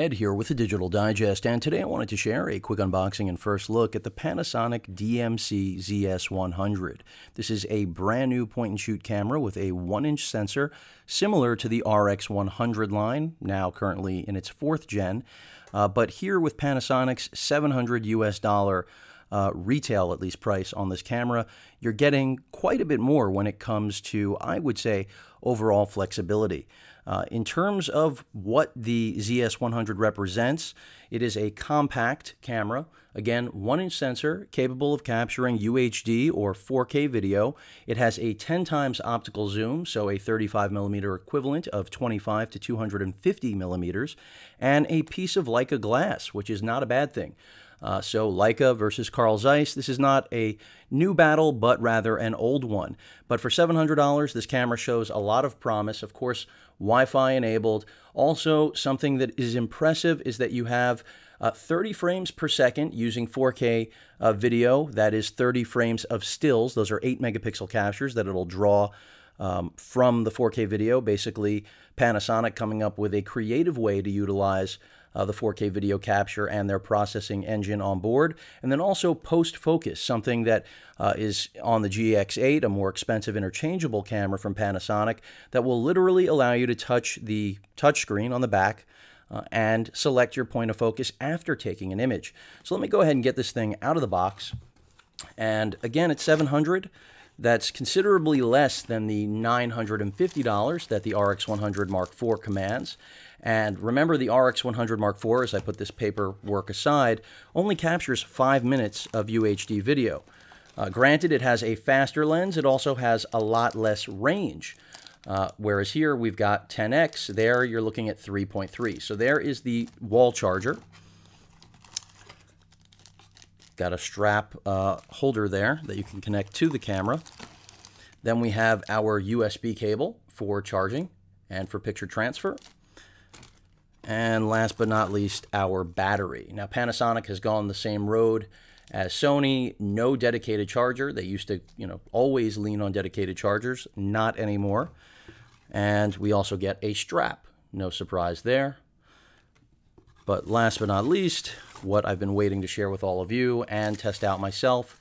Ed here with the Digital Digest, and today I wanted to share a quick unboxing and first look at the Panasonic DMC-ZS100. This is a brand new point-and-shoot camera with a 1-inch sensor, similar to the RX100 line, now currently in its 4th gen, but here with Panasonic's $700 US retail, at least, price on this camera, you're getting quite a bit more when it comes to, I would say, overall flexibility. In terms of what the ZS100 represents, it is a compact camera. Again, 1-inch sensor capable of capturing UHD or 4K video. It has a 10 times optical zoom, so a 35mm equivalent of 25 to 250 millimeters, and a piece of Leica glass, which is not a bad thing. So Leica versus Carl Zeiss, this is not a new battle, but rather an old one. But for $700, this camera shows a lot of promise. Of course, Wi-Fi enabled. Also, something that is impressive is that you have 30 frames per second using 4K video. That is 30 frames of stills. Those are 8 megapixel captures that it'll draw from the 4K video. Basically, Panasonic coming up with a creative way to utilize the 4K video capture and their processing engine on board. And then also post-focus, something that is on the GX8, a more expensive interchangeable camera from Panasonic that will literally allow you to touch the touchscreen on the back and select your point of focus after taking an image. So let me go ahead and get this thing out of the box. And again, it's $700. That's considerably less than the $950 that the RX100 Mark IV commands. And remember, the RX100 Mark IV, as I put this paperwork aside, only captures 5 minutes of UHD video. Granted, it has a faster lens. It also has a lot less range. Whereas here we've got 10x. There you're looking at 3.3. So there is the wall charger. Got a strap holder there that you can connect to the camera. Then we have our USB cable for charging and for picture transfer. And last but not least, our battery. Now, Panasonic has gone the same road as Sony. No dedicated charger. They used to, always lean on dedicated chargers. Not anymore. And we also get a strap. No surprise there. But last but not least, what I've been waiting to share with all of you and test out myself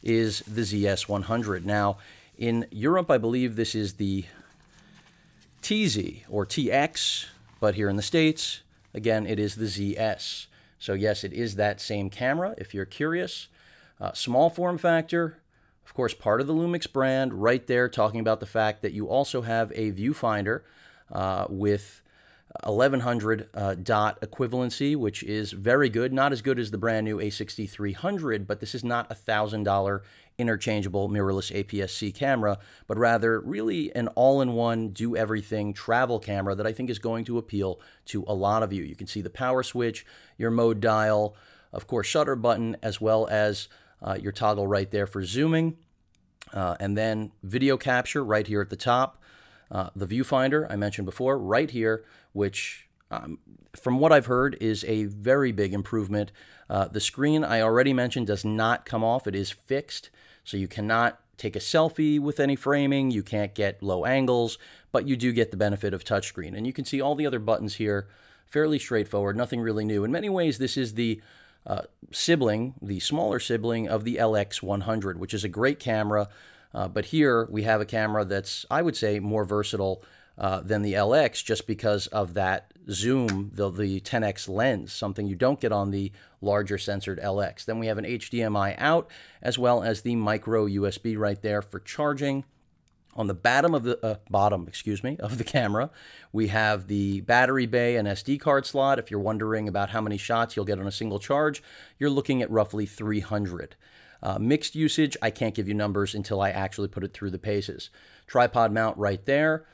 is the ZS100. Now, in Europe, I believe this is the TZ or TX, but here in the States, again, it is the ZS. So yes, it is that same camera, if you're curious. Small form factor, of course, part of the Lumix brand, right there talking about the fact that you also have a viewfinder with 1100 dot equivalency, which is very good. Not as good as the brand new A6300, but this is not a $1,000 interchangeable mirrorless APS-C camera, but rather really an all-in-one, do-everything travel camera that I think is going to appeal to a lot of you. You can see the power switch, your mode dial, of course, shutter button, as well as your toggle right there for zooming, and then video capture right here at the top. The viewfinder I mentioned before right here, which from what I've heard is a very big improvement. The screen I already mentioned does not come off. It is fixed, so you cannot take a selfie with any framing. You can't get low angles, but you do get the benefit of touchscreen. And you can see all the other buttons here, fairly straightforward, nothing really new. In many ways, this is the sibling, the smaller sibling of the LX100, which is a great camera. But here we have a camera that's, I would say, more versatile than the LX just because of that zoom, the 10x lens, something you don't get on the larger sensored LX. Then we have an HDMI out as well as the micro USB right there for charging. On the bottom of the of the camera, we have the battery bay and SD card slot. If you're wondering about how many shots you'll get on a single charge, you're looking at roughly 300. Mixed usage, I can't give you numbers until I actually put it through the paces. Tripod mount right there.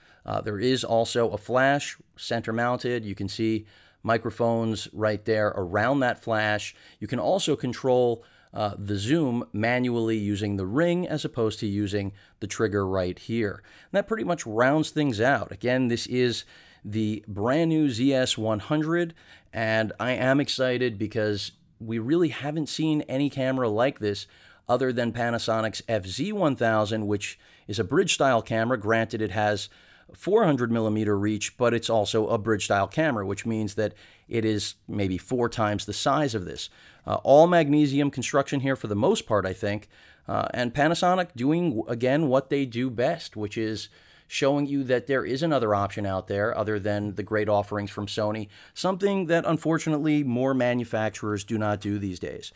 There is also a flash center mounted. You can see microphones right there around that flash. You can also control the zoom manually using the ring as opposed to using the trigger right here. And that pretty much rounds things out. Again, this is the brand new ZS100, and I am excited because we really haven't seen any camera like this other than Panasonic's FZ1000, which is a bridge-style camera. Granted, it has 400mm reach, but it's also a bridge-style camera, which means that it is maybe 4 times the size of this. All magnesium construction here for the most part, I think, and Panasonic doing, again, what they do best, which is showing you that there is another option out there other than the great offerings from Sony, something that unfortunately more manufacturers do not do these days.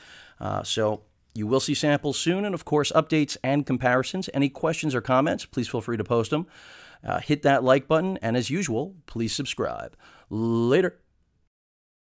So you will see samples soon, and of course updates and comparisons. Any questions or comments, please feel free to post them. Hit that like button, and as usual, please subscribe. Later.